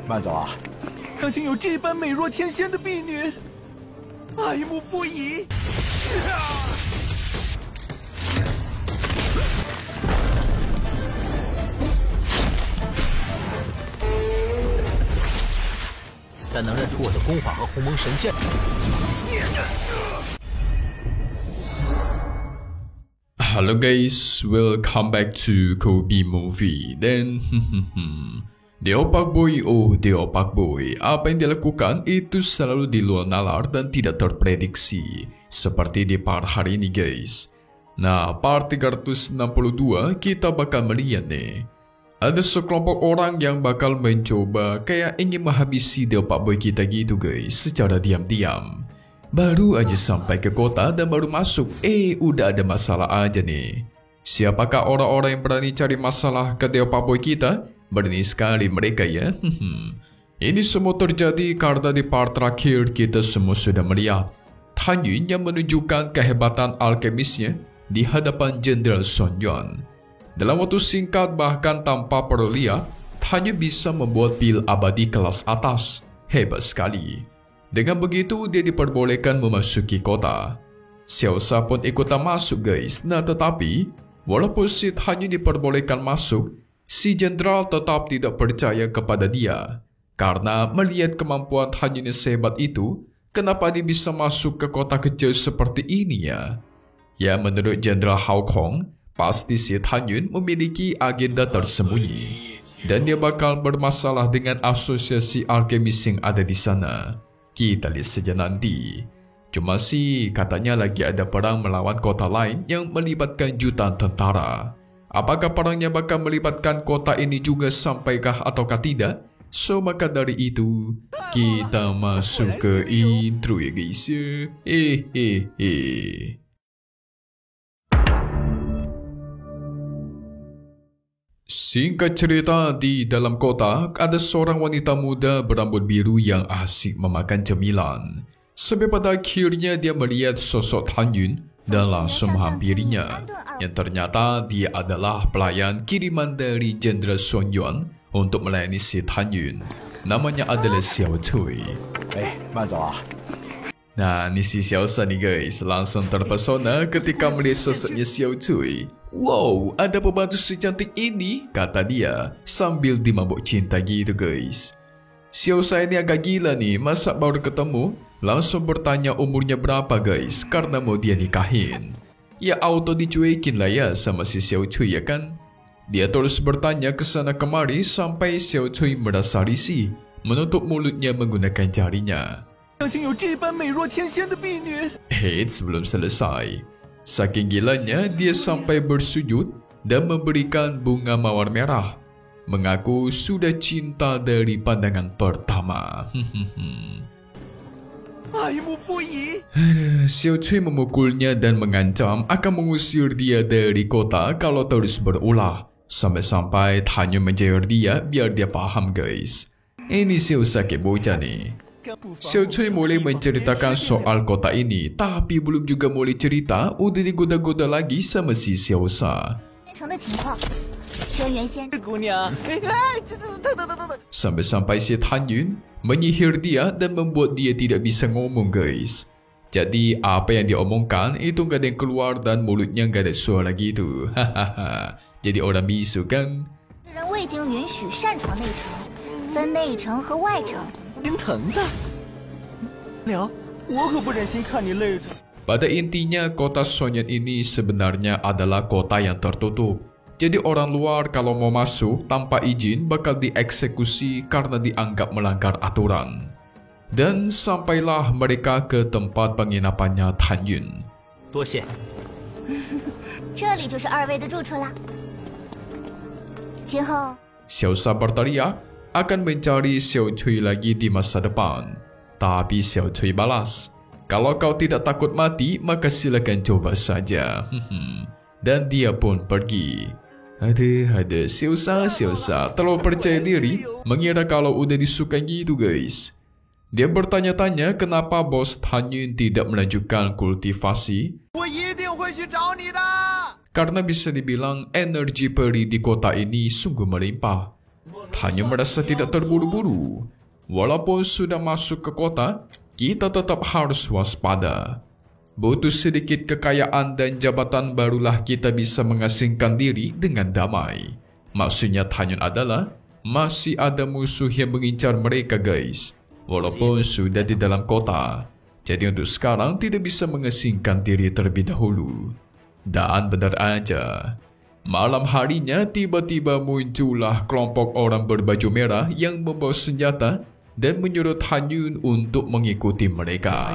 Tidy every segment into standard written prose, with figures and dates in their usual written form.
慢走啊！相信有这般美若天仙的婢女，爱慕不已。但能认出我的功法和鸿蒙神剑。Hello guys, welcome back to Kobe Movie. Dan Deopak Boy, apa yang dilakukan itu selalu di luar nalar dan tidak terprediksi, seperti di part hari ini guys. Nah, part 362 kita bakal melihat nih, ada sekelompok orang yang bakal mencoba kayak ingin menghabisi Deopak Boy kita gitu guys, secara diam-diam. Baru aja sampai ke kota dan baru masuk, udah ada masalah aja nih. Siapakah orang-orang yang berani cari masalah ke Deopak Boy kita? Berani sekali mereka ya. Ini semua terjadi karena di part terakhir kita semua sudah melihat Han Yun yang menunjukkan kehebatan alkemisnya di hadapan Jenderal Sun Yuan. Dalam waktu singkat bahkan tanpa perlu lihat, Han Yun bisa membuat pil abadi kelas atas. Hebat sekali. Dengan begitu dia diperbolehkan memasuki kota. Xiao Sha pun ikutan masuk guys. Nah tetapi walaupun si Han Yun diperbolehkan masuk, si jenderal tetap tidak percaya kepada dia. Karena melihat kemampuan Han Yun yang sehebat itu, kenapa dia bisa masuk ke kota kecil seperti ini ya? Ya menurut Jenderal Hao Kong, pasti si Han Yun memiliki agenda tersembunyi. Dan dia bakal bermasalah dengan asosiasi alkemis yang ada di sana. Kita lihat saja nanti. Cuma sih katanya lagi ada perang melawan kota lain yang melibatkan jutaan tentara. Apakah perangnya bakal melibatkan kota ini juga sampaikah ataukah tidak? So maka dari itu kita masuk ke intro ya guys ya. Singkat cerita, di dalam kota ada seorang wanita muda berambut biru yang asik memakan cemilan. Sampai pada akhirnya dia melihat sosok Han Yun dan langsung menghampirinya. Yang ternyata dia adalah pelayan kiriman dari Jenderal Sun Yuan untuk melayani si Han Yun. Namanya adalah Xiao Cui. 慢走啊！ Nah, ini si Xiao Sha nih guys, langsung terpesona ketika melihat sosoknya Xiao Cui. Wow, ada pembantu secantik ini, kata dia sambil dimabuk cinta gitu guys. Xiao Sha ini agak gila nih, masa baru ketemu langsung bertanya umurnya berapa guys, karena mau dia nikahin. Ya auto dicuekin lah ya sama si Xiao Cui ya kan. Dia terus bertanya ke sana kemari sampai Xiao Cui merasa risih, menutup mulutnya menggunakan jarinya. 相信有这般美若天仙的婢女。 Sebelum selesai, saking gilanya dia sampai bersujud dan memberikan bunga mawar merah, mengaku sudah cinta dari pandangan pertama. 爱慕不已。 Xiao Cui memukulnya dan mengancam akan mengusir dia dari kota kalau terus berulah. Sampai-sampai Han Yun menjewer dia biar dia paham guys. Ini Xiao Sha kayak bocah nih. Xiao Cui mulai menceritakan soal kota ini, tapi belum juga mulai cerita udah digoda-goda lagi sama si Xiao Sha. 城的情况，轩辕仙 这姑娘，Sampai-sampai si Han Yun menyihir dia dan membuat dia tidak bisa ngomong guys. Jadi apa yang dia omongkan itu gak ada yang keluar dan mulutnya gak ada suara gitu. Jadi orang bisu kan. 人未经允许擅闯内城，分内城和外城。 心疼的。了，我可不忍心看你累着。 Pada intinya kota Sonyan ini sebenarnya adalah kota yang tertutup. Jadi orang luar kalau mau masuk tanpa izin bakal dieksekusi karena dianggap melanggar aturan. Dan sampailah mereka ke tempat penginapannya Han Yun. 多谢。这里就是二位的住处啦。今后 Xiao Sha berteriak akan mencari Xiao Cui lagi di masa depan. Tapi Xiao Cui balas, kalau kau tidak takut mati, maka silakan coba saja. Dan dia pun pergi. Ada Xiao Sha terlalu percaya diri, mengira kalau udah disukai gitu guys. Dia bertanya-tanya kenapa bos Han Yun tidak melanjutkan kultivasi. 我一定会去找你的。 Karena bisa dibilang energi peri di kota ini sungguh melimpah. Tan Yun merasa tidak terburu-buru. Walaupun sudah masuk ke kota, kita tetap harus waspada. Butuh sedikit kekayaan dan jabatan barulah kita bisa mengasingkan diri dengan damai. Maksudnya Tan Yun adalah masih ada musuh yang mengincar mereka guys. Walaupun sudah di dalam kota. Jadi untuk sekarang tidak bisa mengasingkan diri terlebih dahulu. Dan benar aja. Malam harinya tiba-tiba muncullah kelompok orang berbaju merah yang membawa senjata dan menyuruh Tan Yun untuk mengikuti mereka.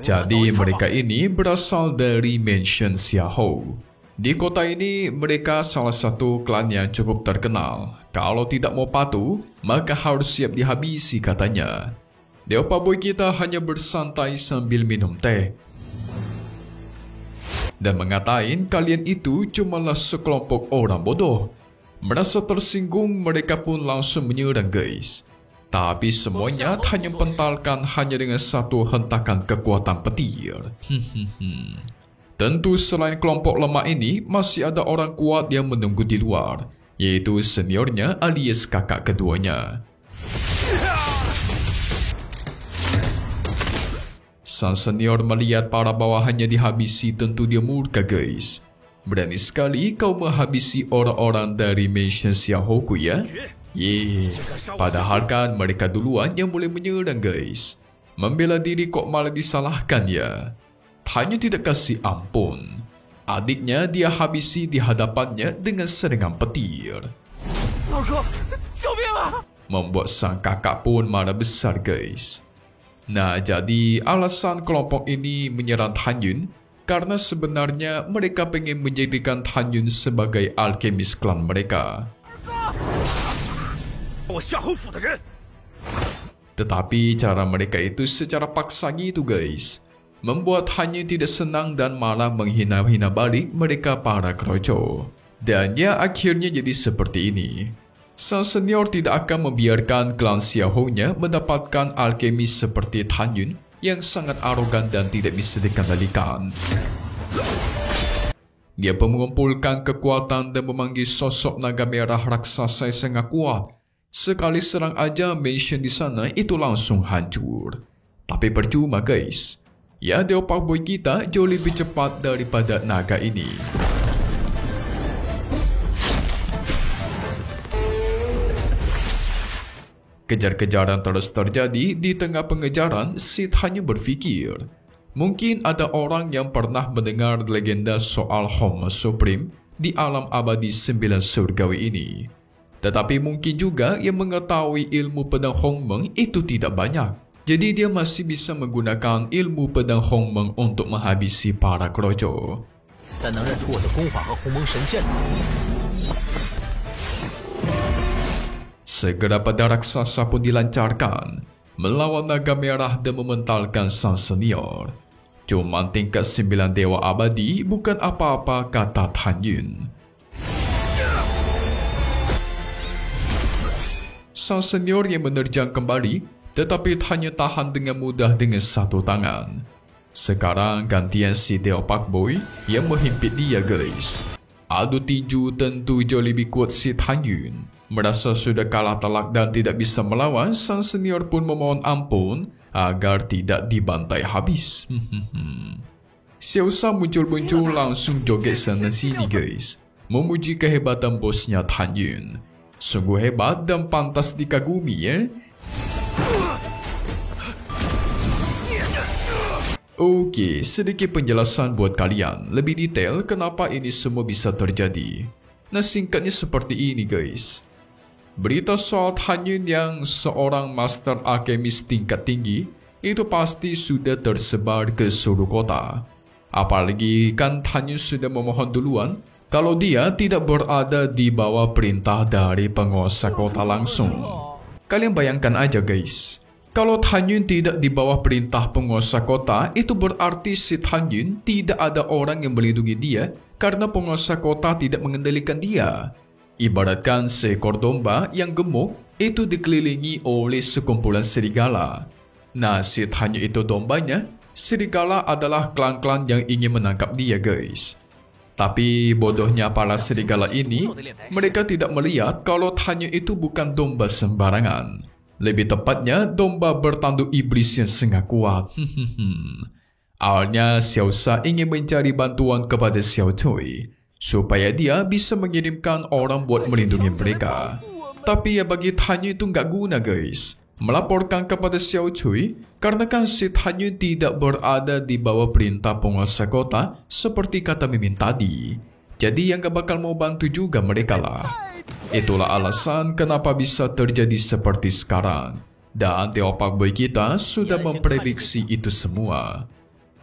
Jadi mereka ini berasal dari Mansion Xiahou. Di kota ini mereka salah satu klan yang cukup terkenal. Kalau tidak mau patuh, maka harus siap dihabisi katanya. Dewa Pak Boy kita hanya bersantai sambil minum teh. Dan mengatain kalian itu cumalah sekelompok orang bodoh. Merasa tersinggung mereka pun langsung menyerang guys. Tapi semuanya hanya pentalkan hanya dengan satu hentakan kekuatan petir. Tentu selain kelompok lemah ini, masih ada orang kuat yang menunggu di luar, yaitu seniornya alias kakak keduanya. Sang senior melihat para bawahannya dihabisi, tentu dia murka guys. Berani sekali kau menghabisi orang-orang dari Mansion Xiahou ku ya? Padahal kan mereka duluan yang boleh menyerang guys. Membela diri kok malah disalahkan ya. Hanya tidak kasih ampun. Adiknya dia habisi di hadapannya dengan serangan petir. Membuat sang kakak pun marah besar guys. Nah jadi alasan kelompok ini menyerang Tan Yun karena sebenarnya mereka pengen menjadikan Tan Yun sebagai alkemis klan mereka. Tetapi cara mereka itu secara paksa gitu guys. Membuat Tan Yun tidak senang dan malah menghina-hina balik mereka para keroco. Dan ya akhirnya jadi seperti ini. Sang senior tidak akan membiarkan klan Xiahou-nya mendapatkan alkemis seperti Tan Yun yang sangat arogan dan tidak bisa dikendalikan. Dia pun mengumpulkan kekuatan dan memanggil sosok naga merah raksasa yang sangat kuat. Sekali serang aja mansion di sana itu langsung hancur. Tapi percuma guys. Ya Dewa Pak Boy kita jauh lebih cepat daripada naga ini. Kejar-kejaran terus terjadi. Di tengah pengejaran, Sid hanya berfikir, mungkin ada orang yang pernah mendengar legenda soal Hongmeng Supreme di alam abadi 9 surgawi ini. Tetapi mungkin juga yang mengetahui ilmu pedang Hongmeng itu tidak banyak. Jadi dia masih bisa menggunakan ilmu pedang Hongmeng untuk menghabisi para keroco. Segera pedang raksasa pun dilancarkan melawan naga merah dan mementalkan sang senior. Cuman tingkat 9 dewa abadi bukan apa-apa kata Tan Yun. Sang senior yang menerjang kembali, tetapi hanya tahan dengan mudah dengan satu tangan. Sekarang gantian si Dewa Pak Boy yang menghimpit dia guys. Adu tinju tentu jauh lebih kuat si Tan Yun. Merasa sudah kalah telak dan tidak bisa melawan, sang senior pun memohon ampun agar tidak dibantai habis. Xiao Shan muncul-muncul langsung joget sana sini guys. Memuji kehebatan bosnya Tan Yun. Sungguh hebat dan pantas dikagumi ya. Oke, sedikit penjelasan buat kalian. Lebih detail kenapa ini semua bisa terjadi. Nah singkatnya seperti ini guys. Berita soal Tan Yun yang seorang master alkemis tingkat tinggi itu pasti sudah tersebar ke seluruh kota. Apalagi kan Tan Yun sudah memohon duluan kalau dia tidak berada di bawah perintah dari penguasa kota langsung. Kalian bayangkan aja guys. Kalau Tan Yun tidak di bawah perintah penguasa kota, itu berarti si Tan Yun tidak ada orang yang melindungi dia karena penguasa kota tidak mengendalikan dia. Ibaratkan seekor domba yang gemuk itu dikelilingi oleh sekumpulan serigala. Nah, si Tan Yun itu dombanya, serigala adalah klan-klan yang ingin menangkap dia guys. Tapi bodohnya para serigala ini, mereka tidak melihat kalau Tan Yun itu bukan domba sembarangan. Lebih tepatnya, domba bertanduk iblis yang sangat kuat. Awalnya, Xiao Sha ingin mencari bantuan kepada Xiao Cui, supaya dia bisa mengirimkan orang buat melindungi mereka. Tapi ya bagi Tan Yun itu nggak guna guys. Melaporkan kepada Xiao Cui, karena kan si Tan Yun tidak berada di bawah perintah penguasa kota seperti kata Mimin tadi. Jadi yang gak bakal mau bantu juga mereka lah. Itulah alasan kenapa bisa terjadi seperti sekarang. Dan Teo Pak Boy kita sudah memprediksi itu semua.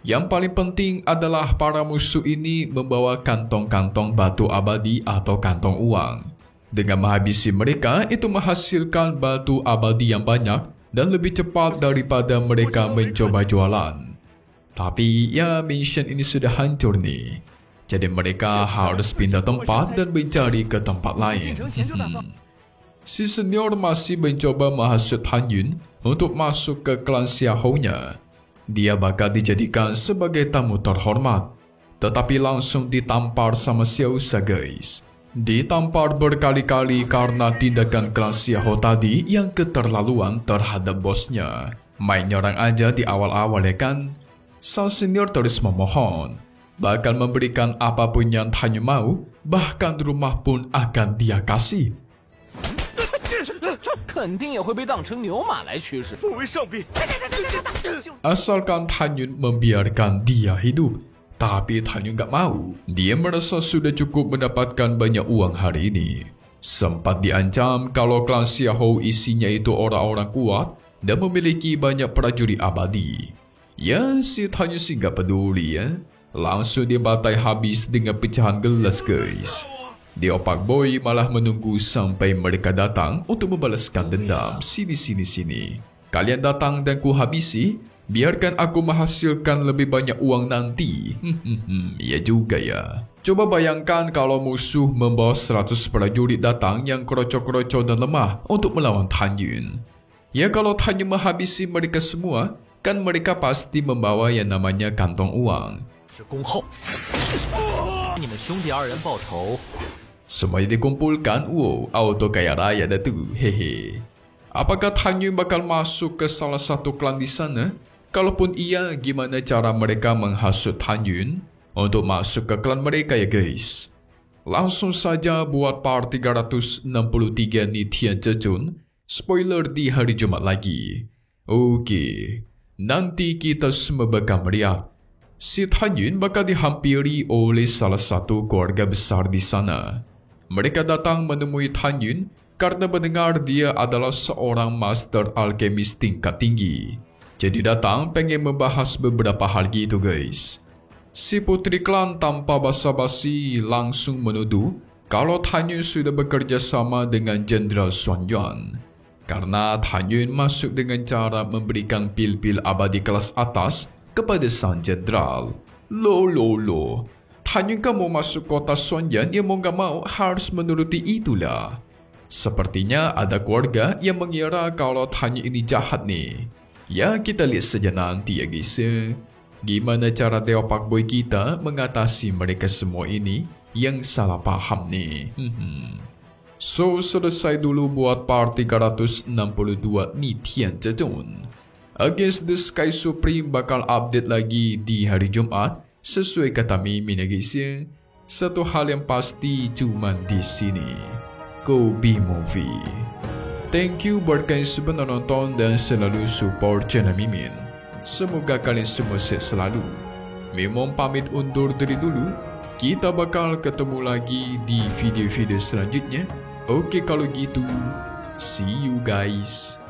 Yang paling penting adalah para musuh ini membawa kantong-kantong batu abadi atau kantong uang. Dengan menghabisi mereka, itu menghasilkan batu abadi yang banyak dan lebih cepat daripada mereka mencoba jualan. Tapi ya mission ini sudah hancur nih. Jadi mereka harus pindah tempat dan mencari ke tempat lain. Si senior masih mencoba menghasut Han Yun untuk masuk ke klan Xiaohou-nya. Dia bakal dijadikan sebagai tamu terhormat. Tetapi langsung ditampar sama Xiao Sha guys. Ditampar berkali-kali karena tindakan klan Xiaohou tadi yang keterlaluan terhadap bosnya. Main nyerang aja di awal-awal ya kan. Sang senior terus memohon, bakal memberikan apapun yang Tan Yun mau, bahkan rumah pun akan dia kasih. Asalkan Tan Yun membiarkan dia hidup. Tapi Tan Yun gak mau. Dia merasa sudah cukup mendapatkan banyak uang hari ini. Sempat diancam kalau klan Xiaohou isinya itu orang-orang kuat dan memiliki banyak prajurit abadi. Ya, si Tan Yun sih gak peduli ya. Langsung dia batai habis dengan pecahan gelas guys. Teo Pak Boy malah menunggu sampai mereka datang untuk membalaskan dendam. Sini. Kalian datang dan ku habisi. Biarkan aku menghasilkan lebih banyak uang nanti. Ya juga ya. Coba bayangkan kalau musuh membawa 100 prajurit datang yang kroco-kroco dan lemah untuk melawan Tan Yun. Ya kalau Tan Yun menghabisi mereka semua, kan mereka pasti membawa yang namanya kantong uang. Semuanya dikumpulkan, wow, auto kaya raya dah tu, hehe. Apakah Tan Yun bakal masuk ke salah satu klan di sana? Kalaupun iya, gimana cara mereka menghasut Tan Yun untuk masuk ke klan mereka ya guys? Langsung saja buat part 363 ni Tian Zhezun. Spoiler di hari Jumat lagi. Oke, nanti kita semua bakal melihat si Tan Yun bakal dihampiri oleh salah satu keluarga besar di sana. Mereka datang menemui Tan Yun karena mendengar dia adalah seorang master alkemis tingkat tinggi. Jadi datang pengen membahas beberapa hal gitu guys. Si putri klan tanpa basa-basi langsung menuduh kalau Tan Yun sudah bekerja sama dengan Jenderal Xuan Yuan. Karena Tan Yun masuk dengan cara memberikan pil-pil abadi kelas atas kepada sang jenderal. Loh. Tan Yun kan mau masuk kota Xuan Yuan, yang mau gak mau harus menuruti itulah. Sepertinya ada keluarga yang mengira kalau Tan Yun ini jahat nih. Ya kita lihat saja nanti ya guys ya. Gimana cara Teo Pak Boy kita mengatasi mereka semua ini yang salah paham nih. So selesai dulu buat part 362 ni Tian Zhezun. Against the Sky Supreme bakal update lagi di hari Jumat sesuai kata Mimin ya guys ya. Satu hal yang pasti cuman di sini, Kobe Movie. Thank you buat kalian semua nonton dan selalu support channel Mimin. Semoga kalian semua sehat selalu. Mimin pamit undur diri dulu. Kita bakal ketemu lagi di video-video selanjutnya. Oke kalau gitu, see you guys.